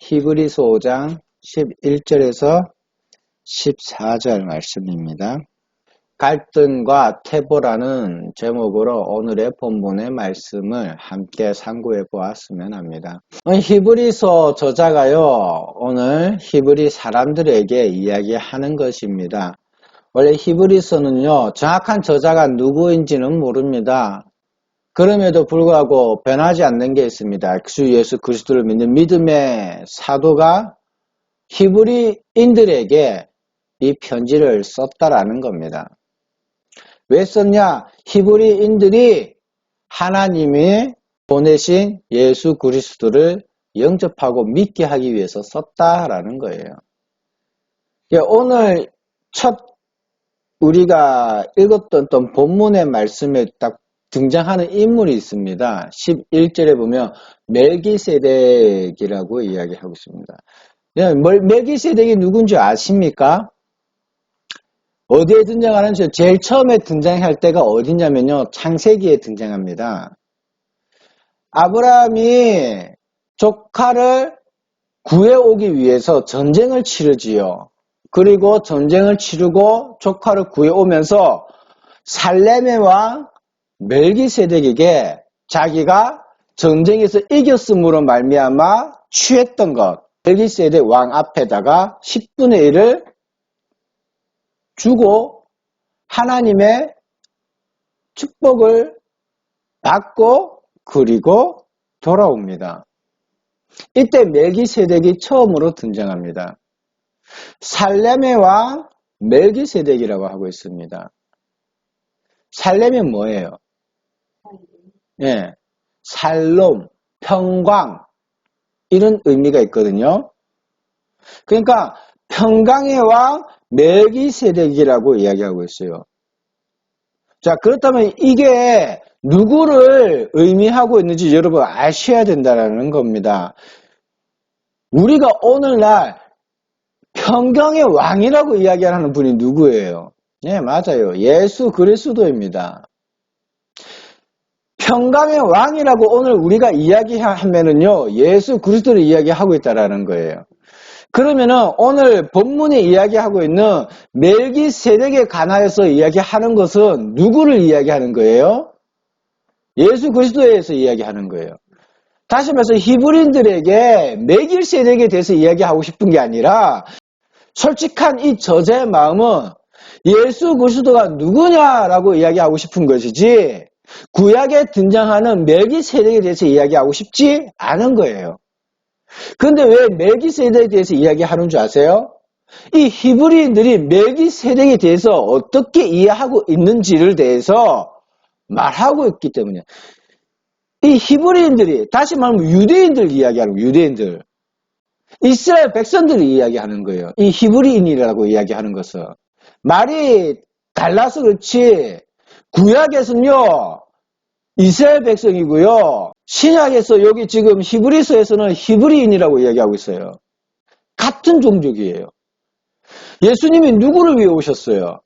히브리서 5장 11절에서 14절 말씀입니다. 갈등과 태보라는 제목으로 오늘의 본문의 말씀을 함께 상고해 보았으면 합니다. 히브리서 저자가요, 오늘 히브리 사람들에게 이야기하는 것입니다. 원래 히브리서는요, 정확한 저자가 누구인지는 모릅니다. 그럼에도 불구하고 변하지 않는 게 있습니다. 주 예수 그리스도를 믿는 믿음의 사도가 히브리인들에게 이 편지를 썼다라는 겁니다. 왜 썼냐? 히브리인들이 하나님이 보내신 예수 그리스도를 영접하고 믿게 하기 위해서 썼다라는 거예요. 오늘 첫 우리가 읽었던 본문의 말씀에 딱 등장하는 인물이 있습니다. 11절에 보면 멜기세덱이라고 이야기하고 있습니다. 멜기세덱이 누군지 아십니까? 어디에 등장하는지 제일 처음에 등장할 때가 어디냐면요, 창세기에 등장합니다. 아브라함이 조카를 구해오기 위해서 전쟁을 치르지요. 그리고 전쟁을 치르고 조카를 구해오면서 살렘의 왕 멜기세덱에게 자기가 전쟁에서 이겼음으로 말미암아 취했던 것, 멜기세덱 왕 앞에다가 10분의 1을 주고 하나님의 축복을 받고 그리고 돌아옵니다. 이때 멜기세덱이 처음으로 등장합니다. 살렘의 왕 멜기세덱이라고 하고 있습니다. 살렘이 뭐예요? 예, 살롬, 평강 이런 의미가 있거든요. 그러니까 평강의 왕 멜기세덱이라고 이야기하고 있어요. 자, 그렇다면 이게 누구를 의미하고 있는지 여러분 아셔야 된다는 겁니다. 우리가 오늘날 평강의 왕이라고 이야기하는 분이 누구예요? 네, 맞아요. 예수 그리스도입니다. 평강의 왕이라고 오늘 우리가 이야기하면은요, 예수 그리스도를 이야기하고 있다라는 거예요. 그러면은 오늘 본문에 이야기하고 있는 멜기세덱에 관하여서 이야기하는 것은 누구를 이야기하는 거예요? 예수 그리스도에 대해서 이야기하는 거예요. 다시 말해서 히브리인들에게 멜기세덱에 대해서 이야기하고 싶은 게 아니라 솔직한 이 저자의 마음은 예수 그리스도가 누구냐라고 이야기하고 싶은 것이지 구약에 등장하는 멜기세덱에 대해서 이야기하고 싶지 않은 거예요. 그런데 왜 멜기세덱에 대해서 이야기하는 줄 아세요? 이 히브리인들이 멜기세덱에 대해서 어떻게 이해하고 있는지를 대해서 말하고 있기 때문에 이 히브리인들이, 다시 말하면 유대인들 이야기하는 거예요. 유대인들. 이스라엘 백성들이 이야기하는 거예요. 이 히브리인이라고 이야기하는 것은. 말이 달라서 그렇지 구약에서는요 이스라엘 백성이고요, 신약에서 여기 지금 히브리서에서는 히브리인이라고 이야기하고 있어요. 같은 종족이에요. 예수님이 누구를 위해 오셨어요?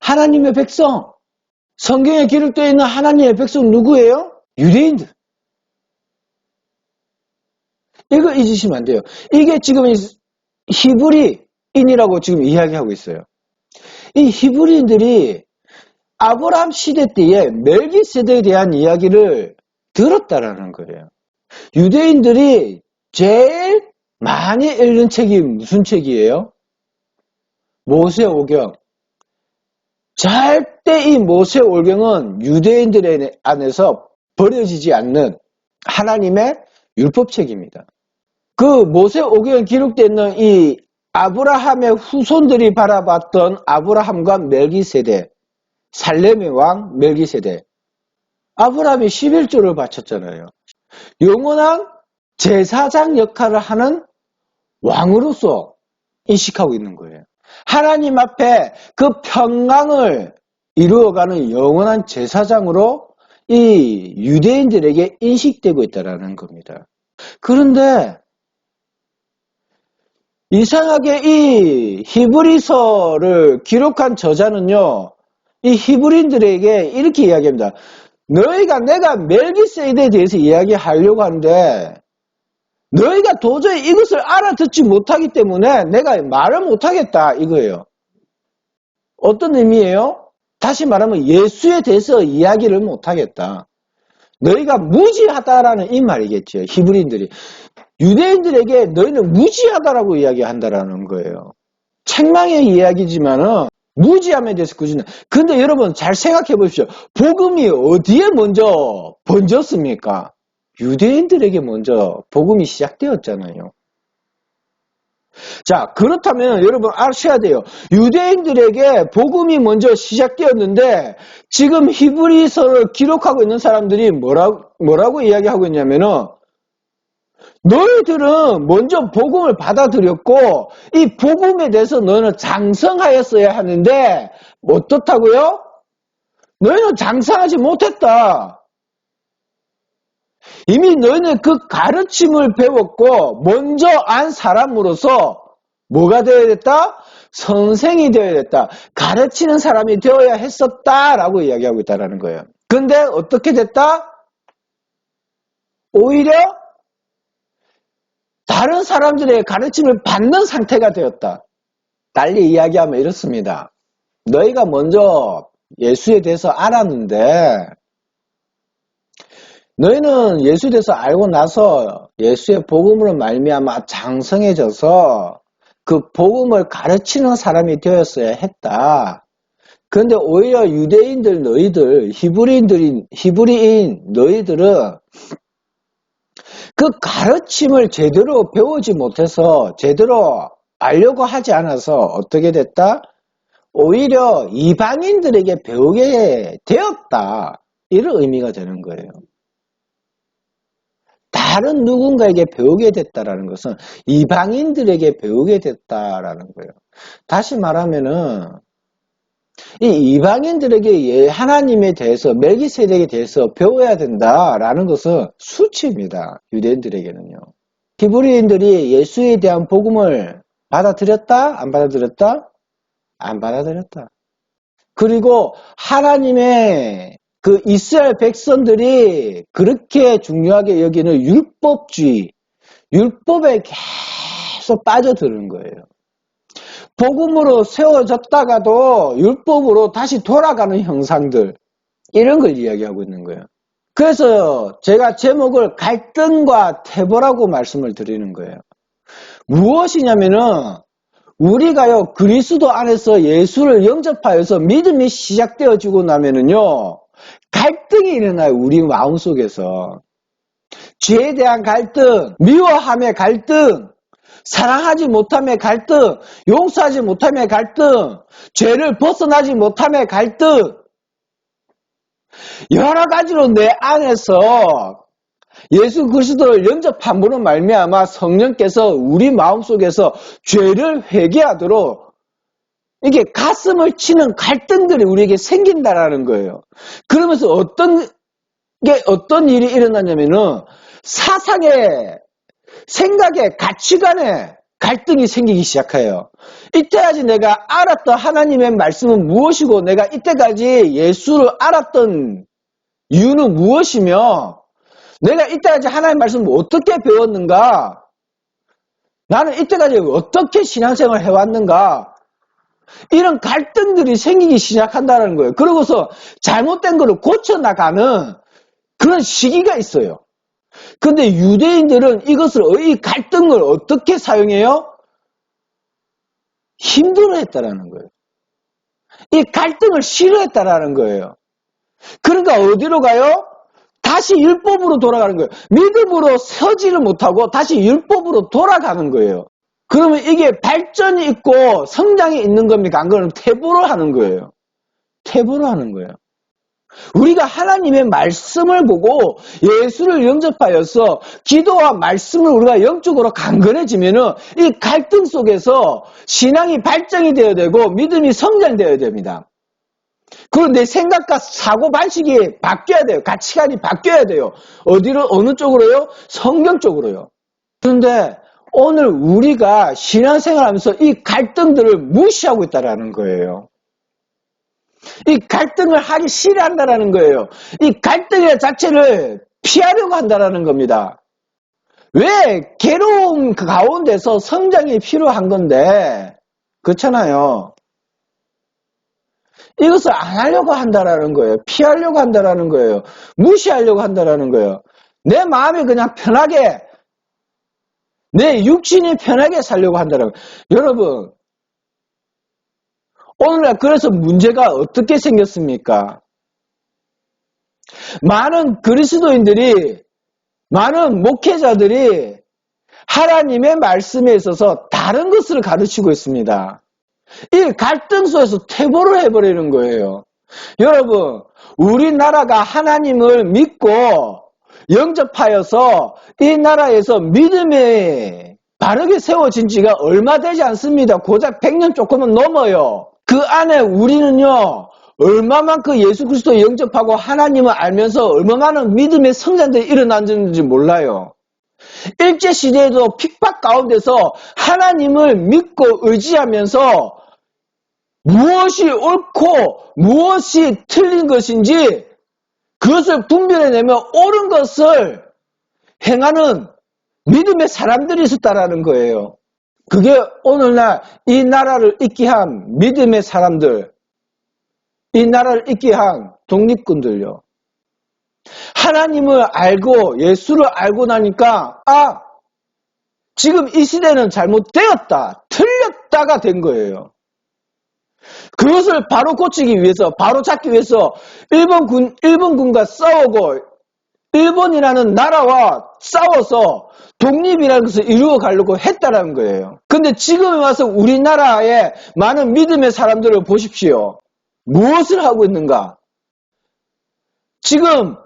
하나님의 백성. 성경에 기록되어 있는 하나님의 백성 누구예요? 유대인들. 이거 잊으시면 안 돼요. 이게 지금 히브리인이라고 지금 이야기하고 있어요. 이 히브리인들이 아브라함 시대 때에 멜기세덱에 대한 이야기를 들었다라는 거예요. 유대인들이 제일 많이 읽는 책이 무슨 책이에요? 모세오경. 절대 이 모세오경은 유대인들 안에서 버려지지 않는 하나님의 율법책입니다. 그 모세오경에 기록되어 있는 이 아브라함의 후손들이 바라봤던 아브라함과 멜기세덱, 살렘의 왕 멜기세덱. 아브라함이 11조를 바쳤잖아요. 영원한 제사장 역할을 하는 왕으로서 인식하고 있는 거예요. 하나님 앞에 그 평강을 이루어가는 영원한 제사장으로 이 유대인들에게 인식되고 있다는 겁니다. 그런데 이상하게 이 히브리서를 기록한 저자는요, 이 히브리인들에게 이렇게 이야기합니다. 너희가 내가 멜기세덱에 대해서 이야기하려고 하는데 너희가 도저히 이것을 알아듣지 못하기 때문에 내가 말을 못하겠다 이거예요. 어떤 의미예요? 다시 말하면 예수에 대해서 이야기를 못하겠다. 너희가 무지하다라는 이 말이겠죠. 히브리인들이. 유대인들에게 너희는 무지하다라고 이야기한다라는 거예요. 책망의 이야기지만은 무지함에 대해서 꾸짖는. 근데 여러분 잘 생각해 보십시오. 복음이 어디에 먼저 번졌습니까? 유대인들에게 먼저 복음이 시작되었잖아요. 자, 그렇다면 여러분 아셔야 돼요. 유대인들에게 복음이 먼저 시작되었는데 지금 히브리서를 기록하고 있는 사람들이 뭐라고 이야기하고 있냐면은 너희들은 먼저 복음을 받아들였고 이 복음에 대해서 너희는 장성하였어야 하는데 어떻다고요? 너희는 장성하지 못했다. 이미 너희는 그 가르침을 배웠고 먼저 안 사람으로서 뭐가 되어야 됐다? 선생이 되어야 됐다. 가르치는 사람이 되어야 했었다라고 이야기하고 있다는 거예요. 근데 어떻게 됐다? 오히려 다른 사람들의 가르침을 받는 상태가 되었다. 달리 이야기하면 이렇습니다. 너희가 먼저 예수에 대해서 알았는데 너희는 예수에 대해서 알고 나서 예수의 복음으로 말미암아 장성해져서 그 복음을 가르치는 사람이 되었어야 했다. 그런데 오히려 유대인들 너희들, 히브리인 너희들은 그 가르침을 제대로 배우지 못해서 제대로 알려고 하지 않아서 어떻게 됐다? 오히려 이방인들에게 배우게 되었다. 이런 의미가 되는 거예요. 다른 누군가에게 배우게 됐다라는 것은 이방인들에게 배우게 됐다라는 거예요. 다시 말하면은 이 이방인들에게 하나님에 대해서 멜기세덱에 대해서 배워야 된다라는 것은 수치입니다. 유대인들에게는요. 히브리인들이 예수에 대한 복음을 받아들였다? 안 받아들였다? 안 받아들였다. 그리고 하나님의 그 이스라엘 백성들이 그렇게 중요하게 여기는 율법주의, 율법에 계속 빠져드는 거예요. 복음으로 세워졌다가도 율법으로 다시 돌아가는 형상들, 이런 걸 이야기하고 있는 거예요. 그래서 제가 제목을 갈등과 태보라고 말씀을 드리는 거예요. 무엇이냐면은 우리가요 그리스도 안에서 예수를 영접하여서 믿음이 시작되어지고 나면은요 갈등이 일어나요. 우리 마음속에서. 죄에 대한 갈등, 미워함의 갈등, 사랑하지 못함의 갈등, 용서하지 못함의 갈등, 죄를 벗어나지 못함의 갈등, 여러 가지로 내 안에서 예수 그리스도를 영접함으로 말미암아 성령께서 우리 마음속에서 죄를 회개하도록 이게 가슴을 치는 갈등들이 우리에게 생긴다라는 거예요. 그러면서 어떤 일이 일어나냐면은 사상의, 생각의, 가치관의 갈등이 생기기 시작해요. 이때까지 내가 알았던 하나님의 말씀은 무엇이고 내가 이때까지 예수를 알았던 이유는 무엇이며 내가 이때까지 하나님의 말씀을 어떻게 배웠는가? 나는 이때까지 어떻게 신앙생활을 해왔는가? 이런 갈등들이 생기기 시작한다는 거예요. 그러고서 잘못된 거를 고쳐나가는 그런 시기가 있어요. 근데 유대인들은 이 갈등을 어떻게 사용해요? 힘들어했다라는 거예요. 이 갈등을 싫어했다라는 거예요. 그러니까 어디로 가요? 다시 율법으로 돌아가는 거예요. 믿음으로 서지를 못하고 다시 율법으로 돌아가는 거예요. 그러면 이게 발전이 있고 성장이 있는 겁니까? 안 그러면 태보를 하는 거예요. 태보를 하는 거예요. 우리가 하나님의 말씀을 보고 예수를 영접하여서 기도와 말씀을 우리가 영적으로 강건해지면은 이 갈등 속에서 신앙이 발전이 되어야 되고 믿음이 성장되어야 됩니다. 그리고 내 생각과 사고 방식이 바뀌어야 돼요. 가치관이 바뀌어야 돼요. 어느 쪽으로요? 성경 쪽으로요. 그런데 오늘 우리가 신앙생활하면서 이 갈등들을 무시하고 있다는 거예요. 이 갈등을 하기 싫어한다는 거예요. 이 갈등의 자체를 피하려고 한다는 겁니다. 왜 괴로움 가운데서 성장이 필요한 건데, 그렇잖아요. 이것을 안 하려고 한다라는 거예요. 피하려고 한다라는 거예요. 무시하려고 한다라는 거예요. 내 마음이 그냥 편하게, 내 육신이 편하게 살려고 한다라는 거예요. 여러분, 오늘날 그래서 문제가 어떻게 생겼습니까? 많은 그리스도인들이, 많은 목회자들이 하나님의 말씀에 있어서 다른 것을 가르치고 있습니다. 이 갈등 속에서 퇴보를 해버리는 거예요. 여러분, 우리나라가 하나님을 믿고 영접하여서 이 나라에서 믿음이 바르게 세워진 지가 얼마 되지 않습니다. 고작 100년 조금은 넘어요. 그 안에 우리는요, 얼마만큼 예수 그리스도 영접하고 하나님을 알면서 얼마만한 믿음의 성장들이 일어났는지 몰라요. 일제시대에도 핍박 가운데서 하나님을 믿고 의지하면서 무엇이 옳고 무엇이 틀린 것인지 그것을 분별해내며 옳은 것을 행하는 믿음의 사람들이 있었다라는 거예요. 그게 오늘날 이 나라를 잇게 한 믿음의 사람들, 이 나라를 잇게 한 독립군들요. 하나님을 알고 예수를 알고 나니까 지금 이 시대는 잘못되었다, 틀렸다가 된 거예요. 그것을 바로 고치기 위해서, 바로 잡기 위해서 일본군과 싸우고 일본이라는 나라와 싸워서 독립이라는 것을 이루어 가려고 했다라는 거예요. 근데 지금 와서 우리나라의 많은 믿음의 사람들을 보십시오. 무엇을 하고 있는가? 지금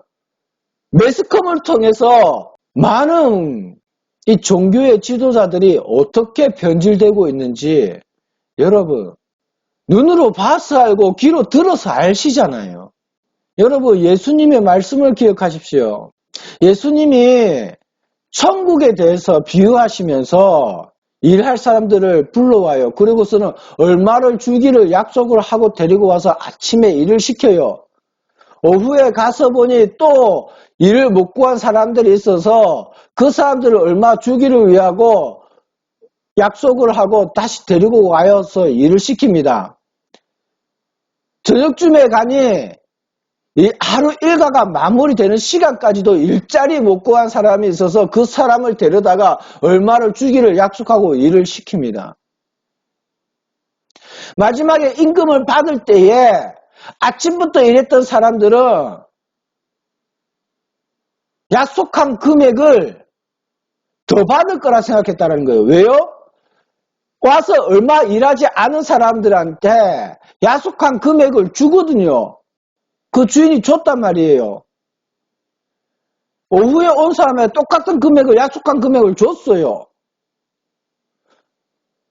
매스컴을 통해서 많은 이 종교의 지도자들이 어떻게 변질되고 있는지 여러분 눈으로 봐서 알고 귀로 들어서 아시잖아요. 여러분 예수님의 말씀을 기억하십시오. 예수님이 천국에 대해서 비유하시면서 일할 사람들을 불러와요. 그리고서는 얼마를 주기를 약속을 하고 데리고 와서 아침에 일을 시켜요. 오후에 가서 보니 또 일을 못 구한 사람들이 있어서 그 사람들을 얼마 주기를 위하고 약속을 하고 다시 데리고 와서 일을 시킵니다. 저녁쯤에 가니 이 하루 일과가 마무리되는 시간까지도 일자리 못 구한 사람이 있어서 그 사람을 데려다가 얼마를 주기를 약속하고 일을 시킵니다. 마지막에 임금을 받을 때에 아침부터 일했던 사람들은 약속한 금액을 더 받을 거라 생각했다는 거예요. 왜요? 와서 얼마 일하지 않은 사람들한테 약속한 금액을 주거든요. 그 주인이 줬단 말이에요. 오후에 온 사람에 똑같은 금액을, 약속한 금액을 줬어요.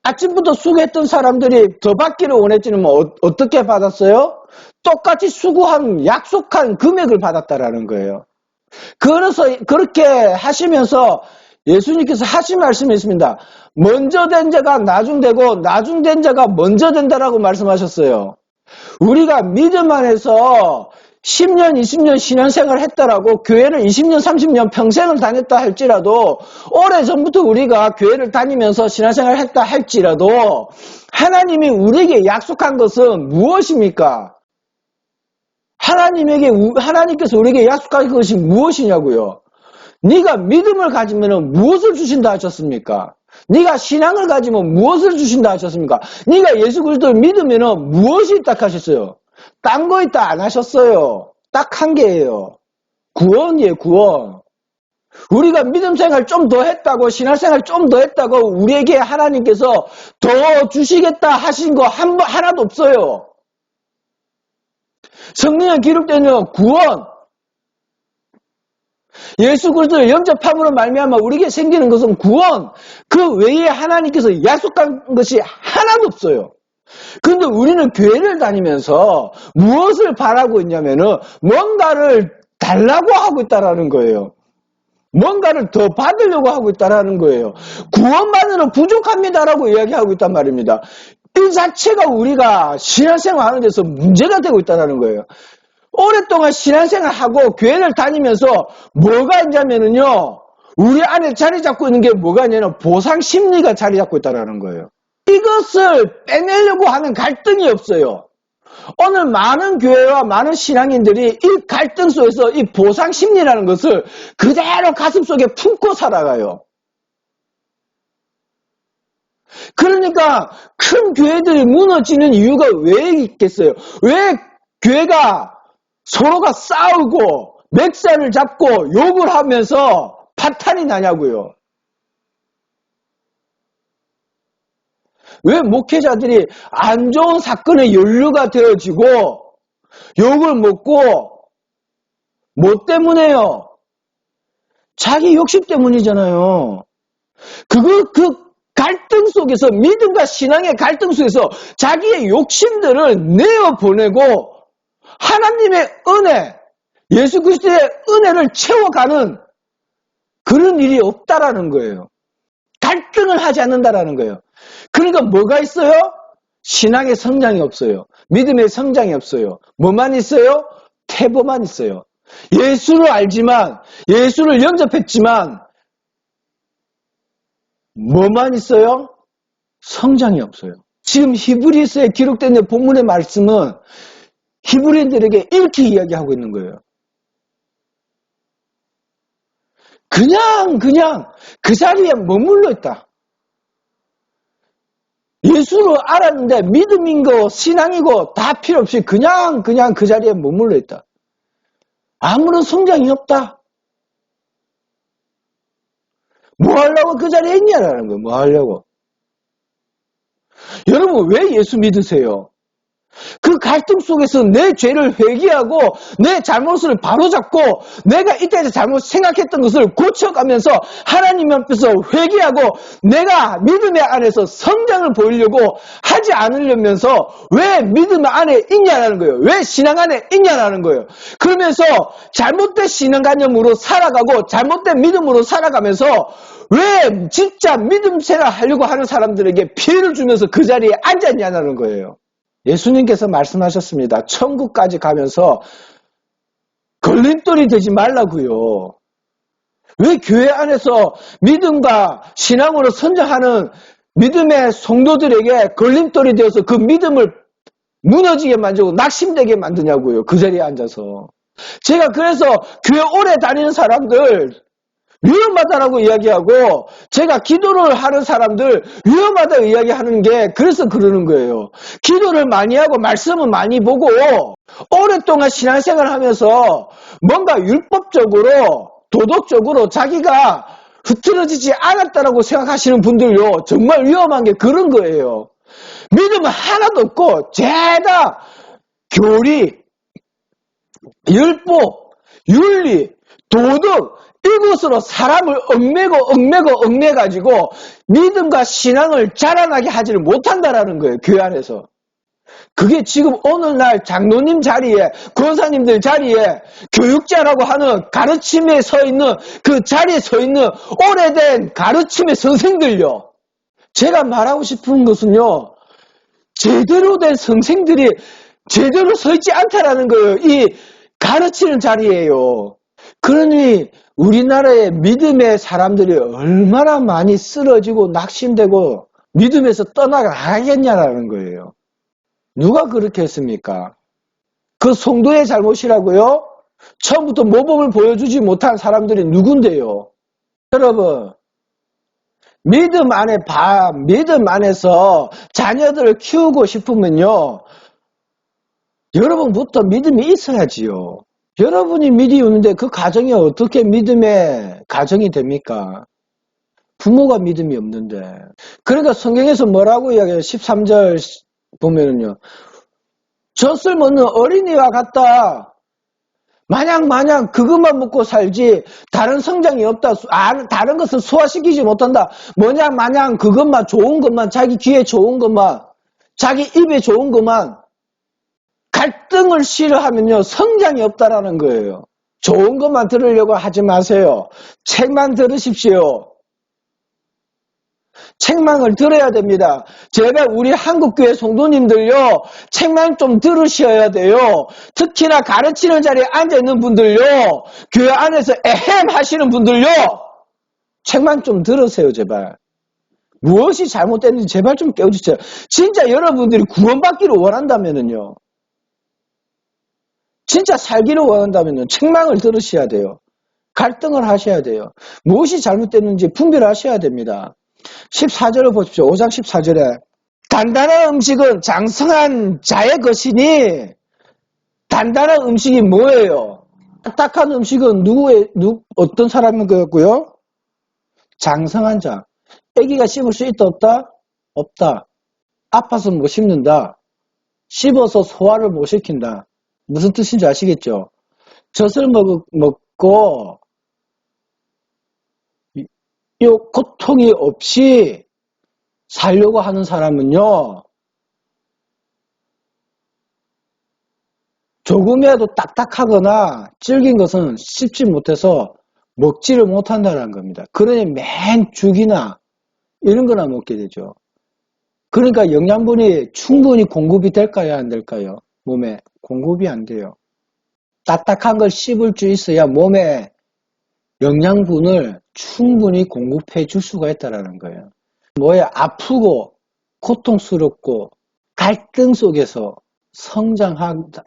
아침부터 수고했던 사람들이 더 받기를 원했지는 어떻게 받았어요? 똑같이 수고한, 약속한 금액을 받았다라는 거예요. 그래서 그렇게 하시면서 예수님께서 하신 말씀이 있습니다. 먼저 된 자가 나중되고 나중된 자가 먼저 된다라고 말씀하셨어요. 우리가 믿음 안에서 10년, 20년 신앙생활을 했다라고 교회를 20년, 30년 평생을 다녔다 할지라도 오래전부터 우리가 교회를 다니면서 신앙생활을 했다 할지라도 하나님이 우리에게 약속한 것은 무엇입니까? 하나님께서 우리에게 약속한 것이 무엇이냐고요? 네가 믿음을 가지면 무엇을 주신다 하셨습니까? 네가 신앙을 가지면 무엇을 주신다 하셨습니까? 네가 예수 그리스도를 믿으면 무엇이 있다 하셨어요? 딴 거 있다 안 하셨어요. 딱 한 개예요. 구원이에요, 구원. 우리가 믿음 생활 좀 더 했다고, 신앙생활 좀 더 했다고 우리에게 하나님께서 더 주시겠다 하신 거 하나도 없어요. 성경에 기록되는 구원, 예수 그리스도를 영접함으로 말미암아 우리에게 생기는 것은 구원, 그 외에 하나님께서 약속한 것이 하나도 없어요. 그런데 우리는 교회를 다니면서 무엇을 바라고 있냐면은 뭔가를 달라고 하고 있다라는 거예요. 뭔가를 더 받으려고 하고 있다라는 거예요. 구원만으로 부족합니다라고 이야기하고 있단 말입니다. 이 자체가 우리가 신앙생활 하는 데서 문제가 되고 있다는 거예요. 오랫동안 신앙생활하고 교회를 다니면서 뭐가 있냐면은요, 우리 안에 자리 잡고 있는 게 뭐가 있냐면 보상 심리가 자리 잡고 있다는 거예요. 이것을 빼내려고 하는 갈등이 없어요. 오늘 많은 교회와 많은 신앙인들이 이 갈등 속에서 이 보상 심리라는 것을 그대로 가슴속에 품고 살아가요. 그러니까 큰 교회들이 무너지는 이유가 왜 있겠어요? 왜 교회가 서로가 싸우고 맥살을 잡고 욕을 하면서 파탄이 나냐고요. 왜 목회자들이 안 좋은 사건에 연루가 되어지고 욕을 먹고 뭐 때문에요? 자기 욕심 때문이잖아요. 그 갈등 속에서, 믿음과 신앙의 갈등 속에서 자기의 욕심들을 내어보내고 하나님의 은혜, 예수 그리스도의 은혜를 채워가는 그런 일이 없다라는 거예요. 갈등을 하지 않는다라는 거예요. 그러니까 뭐가 있어요? 신앙의 성장이 없어요. 믿음의 성장이 없어요. 뭐만 있어요? 태보만 있어요. 예수를 알지만, 예수를 영접했지만 뭐만 있어요? 성장이 없어요. 지금 히브리서에 기록된 본문의 말씀은 히브리인들에게 이렇게 이야기하고 있는 거예요. 그냥 그 자리에 머물러 있다. 예수를 알았는데 믿음인고 신앙이고 다 필요 없이 그냥 그 자리에 머물러 있다. 아무런 성장이 없다. 뭐 하려고 그 자리에 있냐라는 거예요. 뭐 하려고. 여러분 왜 예수 믿으세요? 그 갈등 속에서 내 죄를 회개하고 내 잘못을 바로잡고 내가 이때까지 잘못 생각했던 것을 고쳐가면서 하나님 앞에서 회개하고 내가 믿음의 안에서 성장을 보이려고 하지 않으려면서 왜 믿음 안에 있냐라는 거예요. 왜 신앙 안에 있냐라는 거예요. 그러면서 잘못된 신앙관념으로 살아가고 잘못된 믿음으로 살아가면서 왜 진짜 믿음 생활 하려고 하는 사람들에게 피해를 주면서 그 자리에 앉았냐는 거예요. 예수님께서 말씀하셨습니다. 천국까지 가면서 걸림돌이 되지 말라고요. 왜 교회 안에서 믿음과 신앙으로 선정하는 믿음의 성도들에게 걸림돌이 되어서 그 믿음을 무너지게 만들고 낙심되게 만드냐고요. 그 자리에 앉아서. 제가 그래서 교회 오래 다니는 사람들 위험하다라고 이야기하고 제가 기도를 하는 사람들 위험하다고 이야기하는 게 그래서 그러는 거예요. 기도를 많이 하고 말씀을 많이 보고 오랫동안 신앙생활을 하면서 뭔가 율법적으로 도덕적으로 자기가 흐트러지지 않았다라고 생각하시는 분들요. 정말 위험한 게 그런 거예요. 믿음은 하나도 없고 죄다 교리, 율법, 윤리, 도덕 이것으로 사람을 얽매가지고 믿음과 신앙을 자라나게 하지를 못한다라는 거예요. 교회 안에서. 그게 지금 오늘날 장로님 자리에 권사님들 자리에 교육자라고 하는 가르침에 서 있는 그 자리에 서 있는 오래된 가르침의 선생들요. 제가 말하고 싶은 것은요. 제대로 된 선생들이 제대로 서 있지 않다라는 거예요. 이 가르치는 자리예요. 그러니 우리나라의 믿음의 사람들이 얼마나 많이 쓰러지고 낙심되고 믿음에서 떠나가겠냐라는 거예요. 누가 그렇게 했습니까? 그 성도의 잘못이라고요? 처음부터 모범을 보여주지 못한 사람들이 누군데요? 여러분, 믿음 안에서 자녀들을 키우고 싶으면요. 여러분부터 믿음이 있어야지요. 여러분이 믿음이 없는데 그 가정이 어떻게 믿음의 가정이 됩니까? 부모가 믿음이 없는데. 그러니까 성경에서 뭐라고 이야기해요? 13절 보면은요. 저 쓸모없는 어린이와 같다. 마냥 그것만 먹고 살지 다른 성장이 없다. 다른 것을 소화시키지 못한다. 마냥 그것만 좋은 것만 자기 귀에 좋은 것만 자기 입에 좋은 것만 갈등을 싫어하면요. 성장이 없다라는 거예요. 좋은 것만 들으려고 하지 마세요. 책만 들으십시오. 책망을 들어야 됩니다. 제발 우리 한국교회 성도님들요. 책망 좀 들으셔야 돼요. 특히나 가르치는 자리에 앉아있는 분들요. 교회 안에서 에헴 하시는 분들요. 책만 좀 들으세요, 제발. 무엇이 잘못됐는지 제발 좀 깨워주세요. 진짜 여러분들이 구원받기를 원한다면은요. 진짜 살기를 원한다면은 책망을 들으셔야 돼요. 갈등을 하셔야 돼요. 무엇이 잘못됐는지 분별하셔야 됩니다. 14절을 보십시오. 5장 14절에 단단한 음식은 장성한 자의 것이니 단단한 음식이 뭐예요? 딱딱한 음식은 어떤 사람인 거였고요? 장성한 자. 애기가 씹을 수 있다 없다? 없다. 아파서 못 씹는다. 씹어서 소화를 못 시킨다. 무슨 뜻인지 아시겠죠? 젖을 먹고 이 고통이 없이 살려고 하는 사람은요. 조금이라도 딱딱하거나 질긴 것은 씹지 못해서 먹지를 못한다는 겁니다. 그러니 맨 죽이나 이런 거나 먹게 되죠. 그러니까 영양분이 충분히 공급이 될까요? 안 될까요? 몸에 공급이 안 돼요. 딱딱한 걸 씹을 수 있어야 몸에 영양분을 충분히 공급해 줄 수가 있다는 거예요. 뭐야? 아프고 고통스럽고 갈등 속에서 성장한다.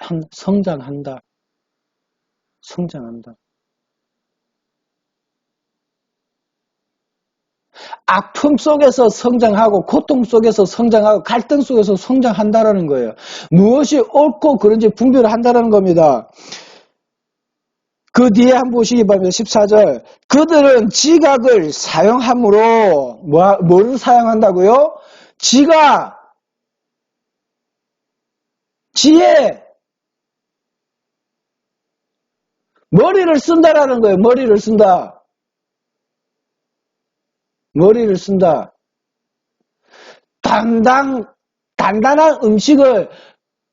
아픔 속에서 성장하고 고통 속에서 성장하고 갈등 속에서 성장한다라는 거예요. 무엇이 옳고 그른지 분별을 한다는 겁니다. 그 뒤에 한번 보시기 바랍니다. 14절. 그들은 지각을 사용함으로 뭐를 사용한다고요? 지혜. 머리를 쓴다라는 거예요. 머리를 쓴다. 단단한 음식을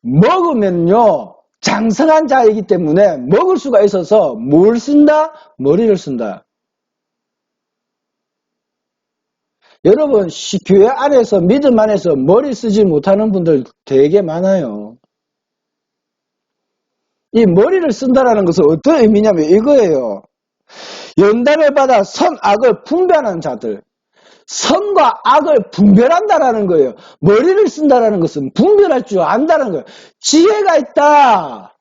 먹으면요. 장성한 자이기 때문에 먹을 수가 있어서 뭘 쓴다? 머리를 쓴다. 여러분, 교회 안에서 믿음 안에서 머리 쓰지 못하는 분들 되게 많아요. 이 머리를 쓴다라는 것은 어떤 의미냐면 이거예요. 연단을 받아 선악을 분별하는 자들. 선과 악을 분별한다라는 거예요. 머리를 쓴다라는 것은 분별할 줄 안다는 거예요. 지혜가 있다.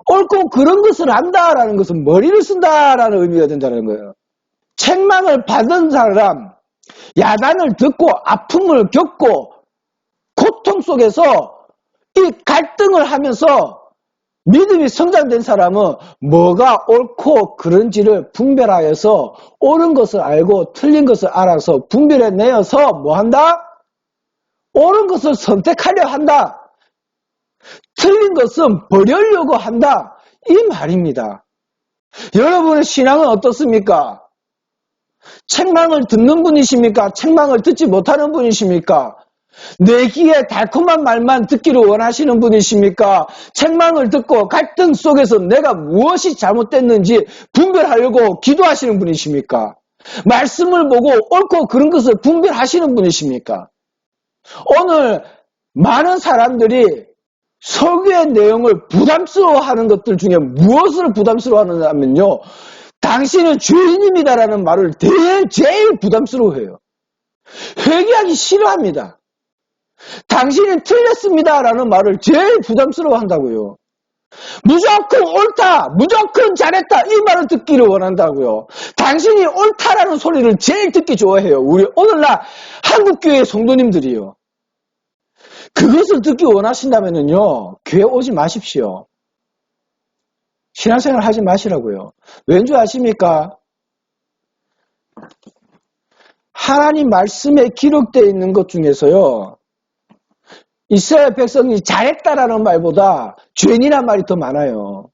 옳고 그런 것을 안다라는 것은 머리를 쓴다라는 의미가 된다는 거예요. 책망을 받은 사람, 야단을 듣고 아픔을 겪고 고통 속에서 이 갈등을 하면서 믿음이 성장된 사람은 뭐가 옳고 그른지를 분별하여서 옳은 것을 알고 틀린 것을 알아서 분별해내어서 뭐한다? 옳은 것을 선택하려 한다. 틀린 것은 버리려고 한다. 이 말입니다. 여러분의 신앙은 어떻습니까? 책망을 듣는 분이십니까? 책망을 듣지 못하는 분이십니까? 내 귀에 달콤한 말만 듣기를 원하시는 분이십니까? 책망을 듣고 갈등 속에서 내가 무엇이 잘못됐는지 분별하려고 기도하시는 분이십니까? 말씀을 보고 옳고 그런 것을 분별하시는 분이십니까? 오늘 많은 사람들이 설교의 내용을 부담스러워하는 것들 중에 무엇을 부담스러워하느냐면요. 당신은 죄인입니다라는 말을 제일 부담스러워해요. 회개하기 싫어합니다. 당신은 틀렸습니다라는 말을 제일 부담스러워한다고요. 무조건 옳다, 무조건 잘했다 이 말을 듣기를 원한다고요. 당신이 옳다라는 소리를 제일 듣기 좋아해요. 우리 오늘날 한국교회 성도님들이요. 그것을 듣기 원하신다면요 교회 오지 마십시오. 신앙생활 하지 마시라고요. 왠지 아십니까? 하나님 말씀에 기록되어 있는 것 중에서요. 이스라엘 백성이 잘했다라는 말보다 죄인이란 말이 더 많아요.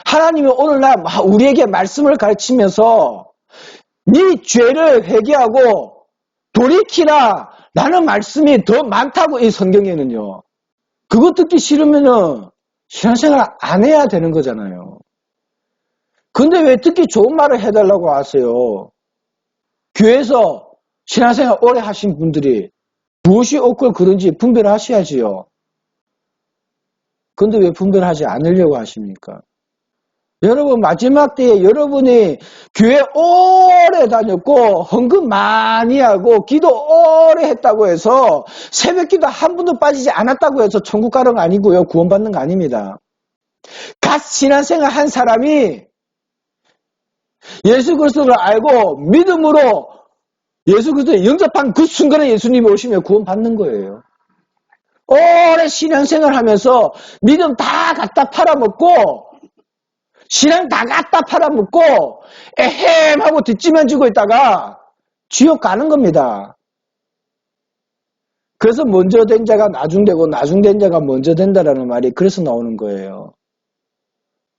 하나님이 오늘날 우리에게 말씀을 가르치면서 네 죄를 회개하고 돌이키라 라는 말씀이 더 많다고 이 성경에는요. 그거 듣기 싫으면은 신앙생활 안 해야 되는 거잖아요. 근데 왜 듣기 좋은 말을 해달라고 하세요? 교회에서 신앙생활 오래 하신 분들이 무엇이 옳고 그른지 분별하셔야지요. 근데 왜 분별하지 않으려고 하십니까? 여러분 마지막 때에 여러분이 교회 오래 다녔고 헌금 많이 하고 기도 오래 했다고 해서 새벽 기도 한 번도 빠지지 않았다고 해서 천국 가는 거 아니고요. 구원받는 거 아닙니다. 갓 신앙생활 한 사람이 예수 그리스도를 알고 믿음으로 예수 그리스도에 영접한 그 순간에 예수님이 오시면 구원받는 거예요. 오래 신앙생활 하면서 믿음 다 갖다 팔아먹고 신앙 다 갖다 팔아먹고 에헴 하고 뒷짐만 지고 있다가 지옥 가는 겁니다. 그래서 먼저 된 자가 나중되고 나중된 자가 먼저 된다라는 말이 그래서 나오는 거예요.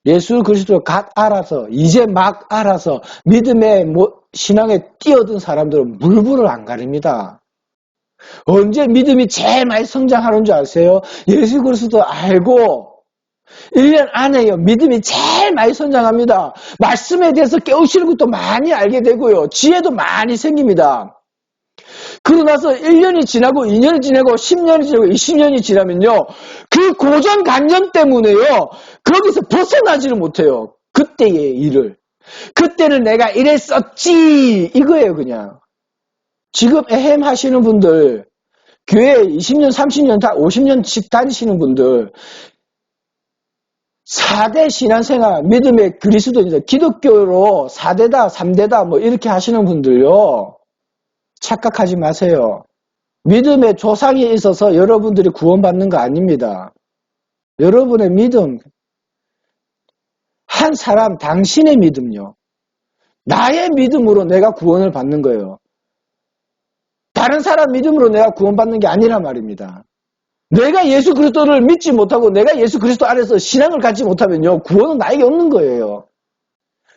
예수 그리스도를 갓 알아서 이제 막 알아서 믿음의 신앙에 뛰어든 사람들은 물불을 안 가립니다. 언제 믿음이 제일 많이 성장하는 줄 아세요? 예수 그리스도 알고 1년 안에요. 믿음이 제일 많이 성장합니다. 말씀에 대해서 깨우치는 것도 많이 알게 되고요. 지혜도 많이 생깁니다. 그러고 나서 1년이 지나고 2년이 지나고 10년이 지나고 20년이 지나면요. 그 고정관념 때문에요. 거기서 벗어나지를 못해요. 그때의 일을. 그때는 내가 이랬었지 이거예요 그냥. 지금 에헴 하시는 분들 교회 20년 30년 50년씩 다니시는 분들 4대 신앙생활 믿음의 그리스도인들 기독교로 4대다 3대다 뭐 이렇게 하시는 분들요. 착각하지 마세요. 믿음의 조상이 있어서 여러분들이 구원받는 거 아닙니다. 여러분의 믿음 한 사람 당신의 믿음요. 나의 믿음으로 내가 구원을 받는 거예요. 다른 사람 믿음으로 내가 구원받는 게 아니란 말입니다. 내가 예수 그리스도를 믿지 못하고 내가 예수 그리스도 안에서 신앙을 갖지 못하면요. 구원은 나에게 없는 거예요.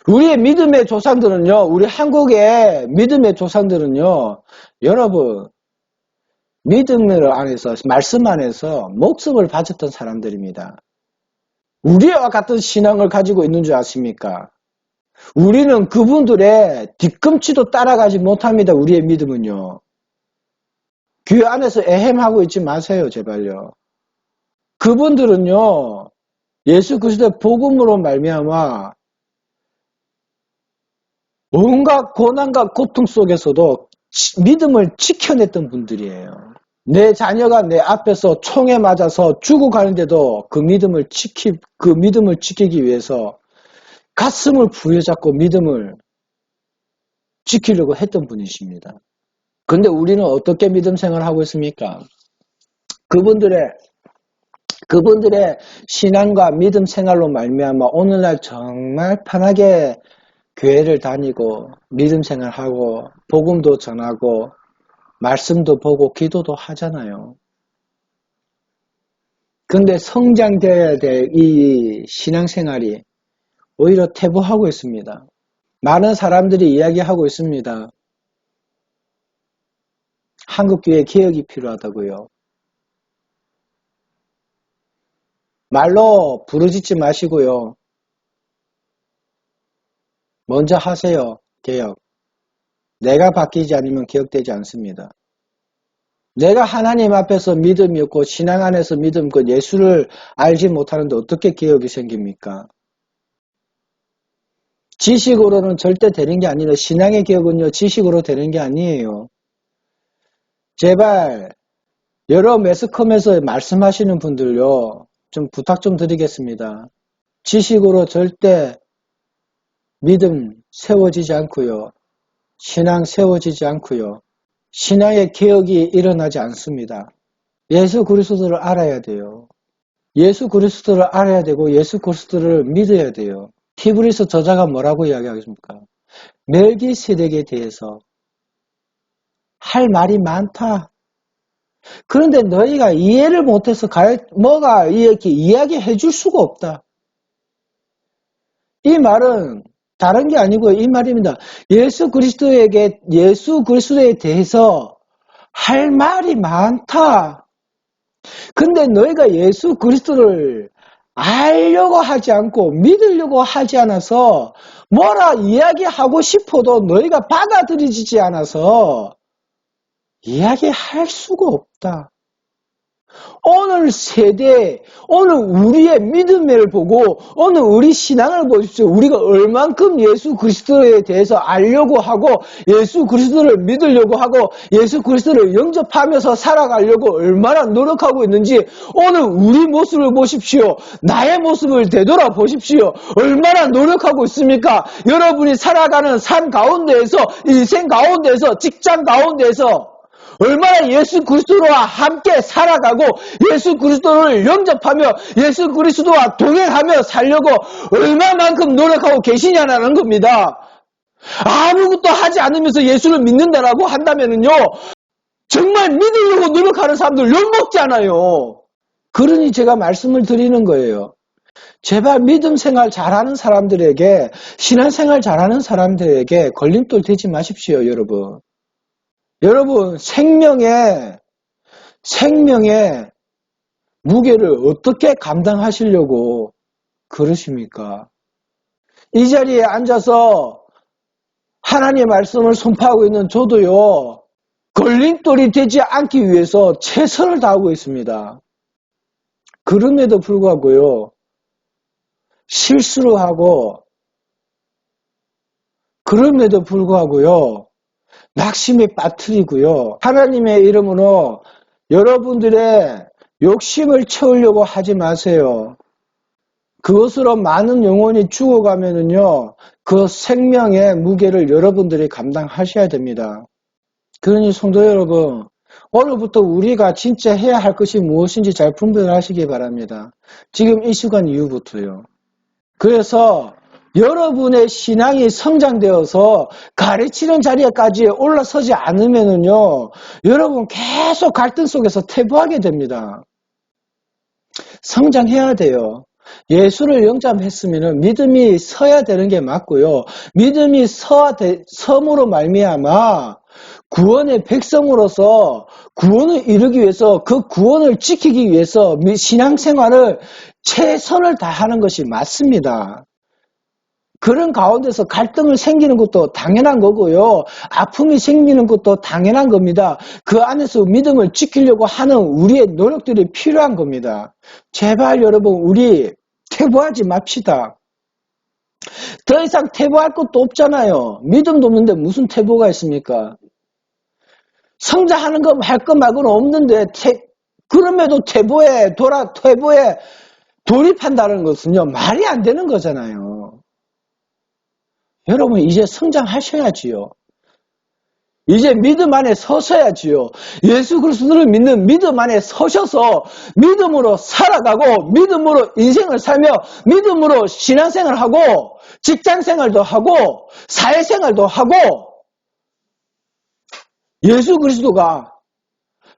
우리의 믿음의 조상들은요. 우리 한국의 믿음의 조상들은요. 여러분 믿음을 안에서 말씀 안에서 목숨을 바쳤던 사람들입니다. 우리와 같은 신앙을 가지고 있는 줄 아십니까? 우리는 그분들의 뒤꿈치도 따라가지 못합니다. 우리의 믿음은요. 교회 안에서 에헴하고 있지 마세요. 제발요. 그분들은요. 예수 그리스도의 복음으로 말미암아 온갖 고난과 고통 속에서도 믿음을 지켜냈던 분들이에요. 내 자녀가 내 앞에서 총에 맞아서 죽어가는데도 그 믿음을 지키기 위해서 가슴을 부여잡고 믿음을 지키려고 했던 분이십니다. 그런데 우리는 어떻게 믿음 생활을 하고 있습니까? 그분들의 신앙과 믿음 생활로 말미암아 오늘날 정말 편하게 교회를 다니고 믿음 생활하고 복음도 전하고 말씀도 보고 기도도 하잖아요. 근데 성장되어야 될 이 신앙생활이 오히려 퇴보하고 있습니다. 많은 사람들이 이야기하고 있습니다. 한국교회 개혁이 필요하다고요. 말로 부르짖지 마시고요. 먼저 하세요. 개혁. 내가 바뀌지 않으면 개혁되지 않습니다. 내가 하나님 앞에서 믿음이 없고 신앙 안에서 믿음 없고 예수를 알지 못하는데 어떻게 개혁이 생깁니까? 지식으로는 절대 되는 게 아니라 신앙의 개혁은요. 지식으로 되는 게 아니에요. 제발 여러 매스컴에서 말씀하시는 분들요. 좀 부탁 좀 드리겠습니다. 지식으로 절대 믿음 세워지지 않고요. 신앙 세워지지 않고요. 신앙의 개혁이 일어나지 않습니다. 예수 그리스도를 알아야 돼요. 예수 그리스도를 알아야 되고 예수 그리스도를 믿어야 돼요. 히브리서 저자가 뭐라고 이야기하겠습니까? 멜기세덱에 대해서 할 말이 많다. 그런데 너희가 이해를 못해서 뭐가 이렇게 이야기해 줄 수가 없다. 이 말은 다른 게 아니고 이 말입니다. 예수 그리스도에 대해서 할 말이 많다. 근데 너희가 예수 그리스도를 알려고 하지 않고 믿으려고 하지 않아서 뭐라 이야기하고 싶어도 너희가 받아들이지 않아서 이야기할 수가 없다. 오늘 세대, 오늘 우리의 믿음을 보고 오늘 우리 신앙을 보십시오. 우리가 얼만큼 예수 그리스도에 대해서 알려고 하고 예수 그리스도를 믿으려고 하고 예수 그리스도를 영접하면서 살아가려고 얼마나 노력하고 있는지 오늘 우리 모습을 보십시오. 나의 모습을 되돌아보십시오. 얼마나 노력하고 있습니까? 여러분이 살아가는 삶 가운데에서, 인생 가운데에서, 직장 가운데에서 얼마나 예수 그리스도와 함께 살아가고 예수 그리스도를 영접하며 예수 그리스도와 동행하며 살려고 얼마만큼 노력하고 계시냐는 겁니다. 아무것도 하지 않으면서 예수를 믿는다라고 한다면요, 정말 믿으려고 노력하는 사람들 욕먹지 않아요. 그러니 제가 말씀을 드리는 거예요. 제발 믿음 생활 잘하는 사람들에게, 신앙생활 잘하는 사람들에게 걸림돌 되지 마십시오, 여러분. 여러분, 생명의 무게를 어떻게 감당하시려고 그러십니까? 이 자리에 앉아서 하나님의 말씀을 선포하고 있는 저도요, 걸림돌이 되지 않기 위해서 최선을 다하고 있습니다. 그럼에도 불구하고요, 실수를 하고, 그럼에도 불구하고요, 낙심에 빠뜨리고요. 하나님의 이름으로 여러분들의 욕심을 채우려고 하지 마세요. 그것으로 많은 영혼이 죽어가면은요, 그 생명의 무게를 여러분들이 감당하셔야 됩니다. 그러니 성도 여러분, 오늘부터 우리가 진짜 해야 할 것이 무엇인지 잘 분별하시기 바랍니다. 지금 이 시간 이후부터요. 그래서 여러분의 신앙이 성장되어서 가르치는 자리에까지 올라서지 않으면은요, 여러분 계속 갈등 속에서 퇴보하게 됩니다. 성장해야 돼요. 예수를 영접했으면은 믿음이 서야 되는 게 맞고요. 믿음이 섬으로 말미암아 구원의 백성으로서 구원을 이루기 위해서 그 구원을 지키기 위해서 신앙생활을 최선을 다하는 것이 맞습니다. 그런 가운데서 갈등을 생기는 것도 당연한 거고요. 아픔이 생기는 것도 당연한 겁니다. 그 안에서 믿음을 지키려고 하는 우리의 노력들이 필요한 겁니다. 제발 여러분, 우리 퇴보하지 맙시다. 더 이상 퇴보할 것도 없잖아요. 믿음도 없는데 무슨 퇴보가 있습니까? 성장하는 거 할 거 말고는 없는데 그럼에도 퇴보에 돌입한다는 것은요, 말이 안 되는 거잖아요. 여러분, 이제 성장하셔야지요. 이제 믿음 안에 서셔야지요. 예수 그리스도를 믿는 믿음 안에 서셔서 믿음으로 살아가고 믿음으로 인생을 살며 믿음으로 신앙생활을 하고 직장생활도 하고 사회생활도 하고 예수 그리스도가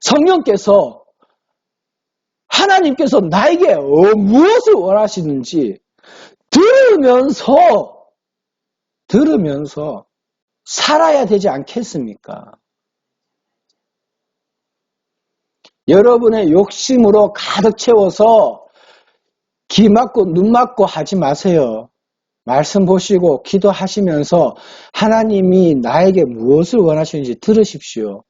성령께서 하나님께서 나에게 무엇을 원하시는지 들으면서 살아야 되지 않겠습니까? 여러분의 욕심으로 가득 채워서 귀 막고 눈 막고 하지 마세요. 말씀 보시고 기도하시면서 하나님이 나에게 무엇을 원하시는지 들으십시오.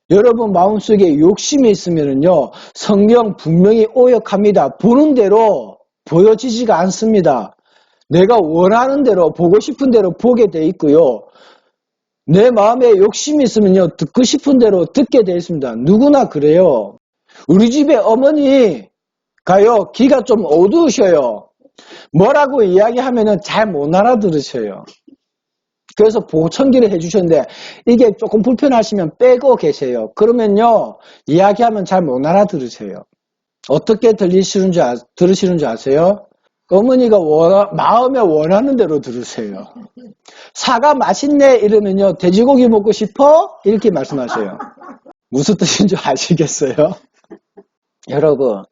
여러분 마음속에 욕심이 있으면요, 성경 분명히 오역합니다. 보는 대로 보여지지가 않습니다. 내가 원하는 대로 보고 싶은 대로 보게 돼 있고요. 내 마음에 욕심이 있으면요, 듣고 싶은 대로 듣게 돼 있습니다. 누구나 그래요. 우리 집에 어머니가요, 귀가 좀 어두우셔요. 뭐라고 이야기하면은 잘 못 알아들으셔요. 그래서 보청기를 해주셨는데 이게 조금 불편하시면 빼고 계세요. 그러면요, 이야기하면 잘 못 알아들으세요. 어떻게 들으시는 줄 아세요? 어머니가 마음에 원하는 대로 들으세요. 사과 맛있네 이러면요, 돼지고기 먹고 싶어? 이렇게 말씀하세요. 무슨 뜻인 줄 아시겠어요? 여러분,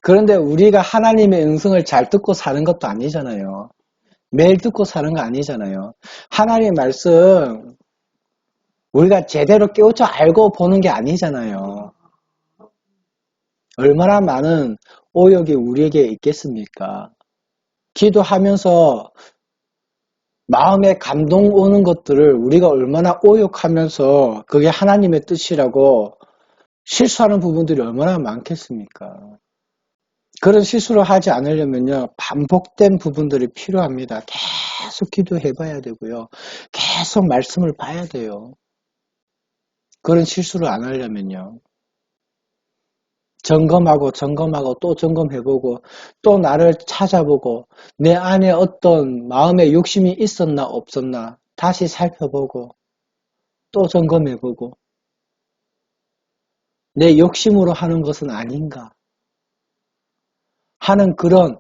그런데 우리가 하나님의 음성을 잘 듣고 사는 것도 아니잖아요. 매일 듣고 사는 거 아니잖아요. 하나님의 말씀 우리가 제대로 깨우쳐 알고 보는 게 아니잖아요. 얼마나 많은 오역이 우리에게 있겠습니까? 기도하면서 마음에 감동 오는 것들을 우리가 얼마나 오역하면서 그게 하나님의 뜻이라고 실수하는 부분들이 얼마나 많겠습니까? 그런 실수를 하지 않으려면요, 반복된 부분들이 필요합니다. 계속 기도해 봐야 되고요. 계속 말씀을 봐야 돼요. 그런 실수를 안 하려면요. 점검하고 또 점검해보고 또 나를 찾아보고 내 안에 어떤 마음의 욕심이 있었나 없었나 다시 살펴보고 또 점검해보고 내 욕심으로 하는 것은 아닌가 하는 그런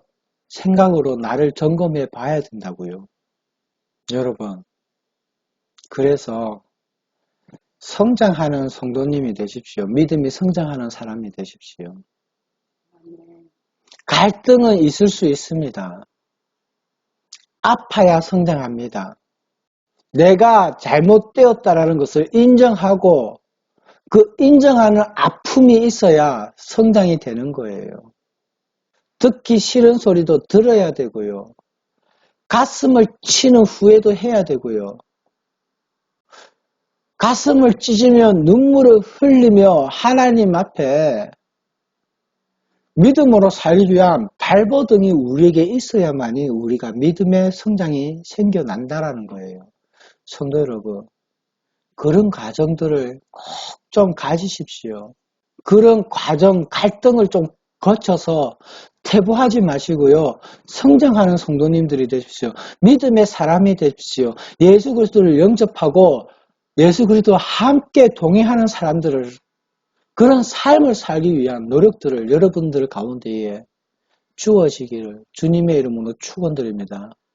생각으로 나를 점검해 봐야 된다고요. 여러분, 그래서 성장하는 성도님이 되십시오. 믿음이 성장하는 사람이 되십시오. 갈등은 있을 수 있습니다. 아파야 성장합니다. 내가 잘못되었다라는 것을 인정하고 그 인정하는 아픔이 있어야 성장이 되는 거예요. 듣기 싫은 소리도 들어야 되고요. 가슴을 치는 후회도 해야 되고요. 가슴을 찢으며 눈물을 흘리며 하나님 앞에 믿음으로 살기 위한 발버둥이 우리에게 있어야만이 우리가 믿음의 성장이 생겨난다라는 거예요. 성도 여러분, 그런 과정들을 꼭 좀 가지십시오. 그런 과정, 갈등을 좀 거쳐서 퇴보하지 마시고요. 성장하는 성도님들이 되십시오. 믿음의 사람이 되십시오. 예수 그리스도를 영접하고 예수 그리스도와 함께 동행하는 사람들을 그런 삶을 살기 위한 노력들을 여러분들 가운데에 주어지기를 주님의 이름으로 축원드립니다.